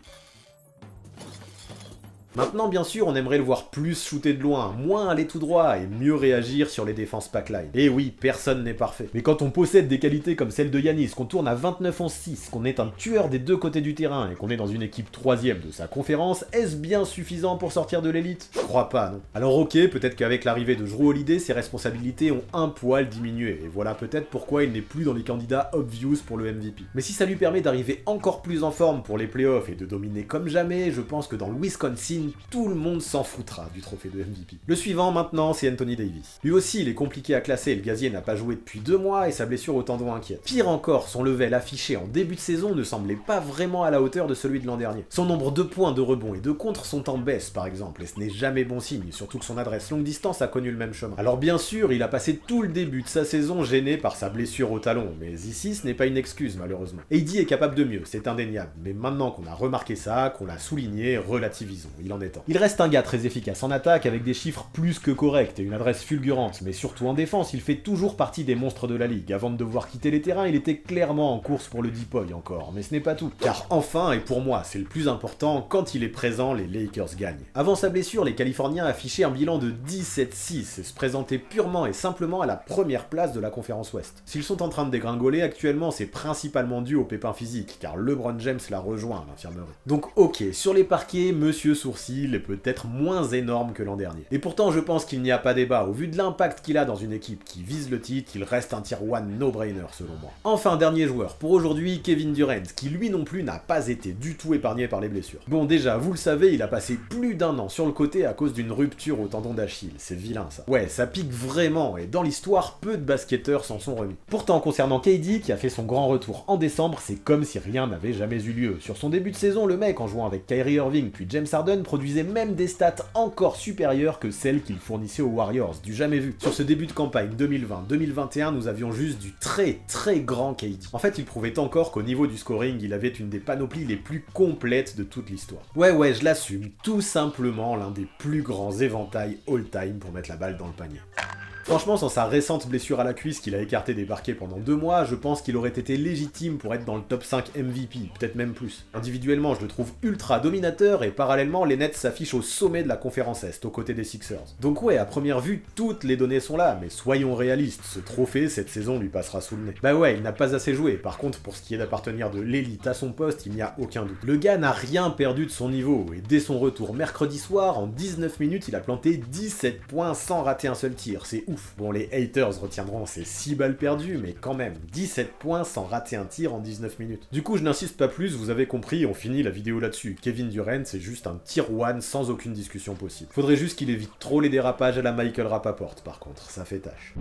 Maintenant, bien sûr, on aimerait le voir plus shooter de loin, moins aller tout droit et mieux réagir sur les défenses packline. Et oui, personne n'est parfait. Mais quand on possède des qualités comme celle de Giannis, qu'on tourne à 29-11-6, qu'on est un tueur des deux côtés du terrain et qu'on est dans une équipe 3ème de sa conférence, est-ce bien suffisant pour sortir de l'élite? Je crois pas, non. Alors ok, peut-être qu'avec l'arrivée de Jrue Holiday, ses responsabilités ont un poil diminué, et voilà peut-être pourquoi il n'est plus dans les candidats obvious pour le MVP. Mais si ça lui permet d'arriver encore plus en forme pour les playoffs et de dominer comme jamais, je pense que dans le Wisconsin, tout le monde s'en foutra du trophée de MVP. Le suivant maintenant, c'est Anthony Davis. Lui aussi, il est compliqué à classer, le gazier n'a pas joué depuis 2 mois et sa blessure au tendon inquiète. Pire encore, son level affiché en début de saison ne semblait pas vraiment à la hauteur de celui de l'an dernier. Son nombre de points, de rebonds et de contres sont en baisse par exemple, et ce n'est jamais bon signe, surtout que son adresse longue distance a connu le même chemin. Alors bien sûr, il a passé tout le début de sa saison gêné par sa blessure au talon, mais ici ce n'est pas une excuse malheureusement. AD est capable de mieux, c'est indéniable, mais maintenant qu'on a remarqué ça, qu'on l'a souligné, relativisons, il en est temps. Il reste un gars très efficace en attaque avec des chiffres plus que corrects et une adresse fulgurante, mais surtout en défense, il fait toujours partie des monstres de la ligue. Avant de devoir quitter les terrains, il était clairement en course pour le Depoy encore, mais ce n'est pas tout. Car enfin, et pour moi c'est le plus important, quand il est présent, les Lakers gagnent. Avant sa blessure, les Californiens affichaient un bilan de 17-6 et se présentaient purement et simplement à la première place de la conférence Ouest. S'ils sont en train de dégringoler actuellement, c'est principalement dû au pépin physique, car LeBron James l'a rejoint à l'infirmerie. Donc ok, sur les parquets, Monsieur Sourcil est peut-être moins énorme que l'an dernier. Et pourtant, je pense qu'il n'y a pas débat. Au vu de l'impact qu'il a dans une équipe qui vise le titre, il reste un tier 1 no-brainer selon moi. Enfin, dernier joueur pour aujourd'hui, Kevin Durant, qui lui non plus n'a pas été du tout épargné par les blessures. Bon, déjà, vous le savez, il a passé plus d'1 an sur le côté à cause d'une rupture au tendon d'Achille. C'est vilain ça. Ouais, ça pique vraiment, et dans l'histoire, peu de basketteurs s'en sont remis. Pourtant, concernant KD, qui a fait son grand retour en décembre, c'est comme si rien n'avait jamais eu lieu. Sur son début de saison, le mec, en jouant avec Kyrie Irving puis James Harden, produisait même des stats encore supérieures que celles qu'il fournissait aux Warriors, du jamais vu. Sur ce début de campagne 2020-2021, nous avions juste du très grand KD. En fait, il prouvait encore qu'au niveau du scoring, il avait une des panoplies les plus complètes de toute l'histoire. Ouais, je l'assume, tout simplement l'un des plus grands éventails all-time pour mettre la balle dans le panier. Franchement, sans sa récente blessure à la cuisse qu'il a écarté des parquets pendant 2 mois, je pense qu'il aurait été légitime pour être dans le top 5 MVP, peut-être même plus. Individuellement, je le trouve ultra dominateur et parallèlement, les Nets s'affichent au sommet de la conférence Est, aux côtés des Sixers. Donc ouais, à première vue, toutes les données sont là, mais soyons réalistes, ce trophée, cette saison, lui passera sous le nez. Bah ouais, il n'a pas assez joué, par contre, pour ce qui est d'appartenir de l'élite à son poste, il n'y a aucun doute. Le gars n'a rien perdu de son niveau, et dès son retour mercredi soir, en 19 minutes, il a planté 17 points sans rater un seul tir, c'est ouf. Bon, les haters retiendront ces 6 balles perdues, mais quand même, 17 points sans rater un tir en 19 minutes. Du coup, je n'insiste pas plus, vous avez compris, on finit la vidéo là-dessus. Kevin Durant, c'est juste un tier 1 sans aucune discussion possible. Faudrait juste qu'il évite trop les dérapages à la Michael Rapaport, par contre, ça fait tâche.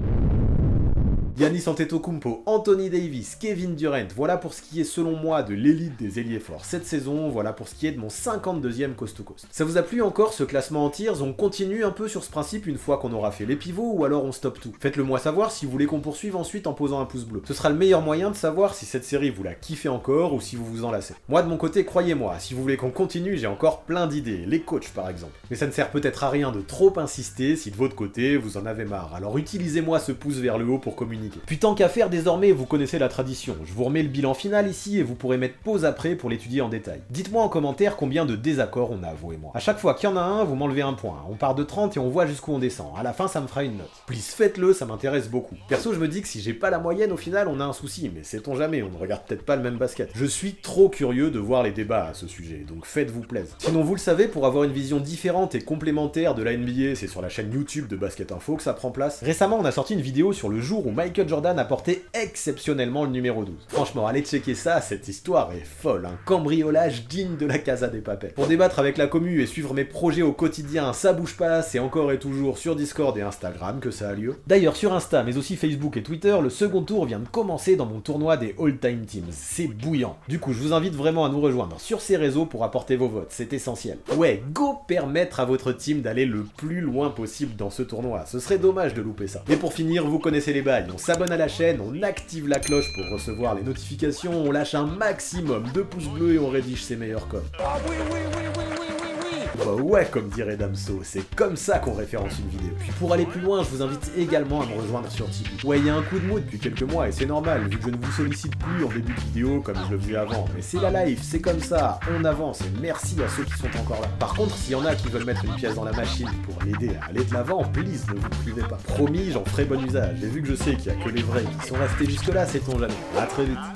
Giannis Antetokounmpo, Anthony Davis, Kevin Durant, voilà pour ce qui est selon moi de l'élite des ailiers forts cette saison, voilà pour ce qui est de mon 52e Coast to Coast. Ça vous a plu encore ce classement en tiers? On continue un peu sur ce principe une fois qu'on aura fait les pivots ou alors on stoppe tout? Faites-le moi savoir si vous voulez qu'on poursuive ensuite en posant un pouce bleu. Ce sera le meilleur moyen de savoir si cette série vous la kiffez encore ou si vous vous en lassez. Moi de mon côté, croyez-moi, si vous voulez qu'on continue, j'ai encore plein d'idées, les coachs par exemple. Mais ça ne sert peut-être à rien de trop insister si de votre côté vous en avez marre, alors utilisez-moi ce pouce vers le haut pour communiquer. Puis tant qu'à faire désormais, vous connaissez la tradition, je vous remets le bilan final ici et vous pourrez mettre pause après pour l'étudier en détail. Dites-moi en commentaire combien de désaccords on a, vous et moi. À chaque fois qu'il y en a un, vous m'enlevez un point. On part de 30 et on voit jusqu'où on descend. À la fin, ça me fera une note. Please, faites-le, ça m'intéresse beaucoup. Perso, je me dis que si j'ai pas la moyenne, au final, on a un souci, mais sait-on jamais, on ne regarde peut-être pas le même basket. Je suis trop curieux de voir les débats à ce sujet, donc faites-vous plaisir. Sinon, vous le savez, pour avoir une vision différente et complémentaire de la NBA, c'est sur la chaîne YouTube de Basket Info que ça prend place. Récemment, on a sorti une vidéo sur le jour où Michael Jordan a porté exceptionnellement le numéro 12. Franchement, allez checker ça, cette histoire est folle, un cambriolage digne de la Casa des Papel. Pour débattre avec la commu et suivre mes projets au quotidien, ça bouge pas, c'est encore et toujours sur Discord et Instagram que ça a lieu. D'ailleurs, sur Insta, mais aussi Facebook et Twitter, le second tour vient de commencer dans mon tournoi des All-Time Teams. C'est bouillant. Du coup, je vous invite vraiment à nous rejoindre sur ces réseaux pour apporter vos votes, c'est essentiel. Ouais, go permettre à votre team d'aller le plus loin possible dans ce tournoi, ce serait dommage de louper ça. Et pour finir, vous connaissez les bails, on s'abonne à la chaîne, on active la cloche pour recevoir les notifications, on lâche un maximum de pouces bleus et on rédige ses meilleurs coms. Ah oui, oui, oui, oui, oui, oui, oui. Bah ouais, comme dirait Damso, c'est comme ça qu'on référence une vidéo. Puis pour aller plus loin, je vous invite également à me rejoindre sur Tipeee. Ouais, il y a un coup de mou depuis quelques mois et c'est normal, vu que je ne vous sollicite plus en début de vidéo comme je le faisais avant. Mais c'est la life, c'est comme ça, on avance et merci à ceux qui sont encore là. Par contre, s'il y en a qui veulent mettre une pièce dans la machine pour l'aider à aller de l'avant, please, ne vous privez pas. Promis, j'en ferai bon usage. Et vu que je sais qu'il y a que les vrais qui sont restés jusque là, sait-on jamais. À très vite. Ah.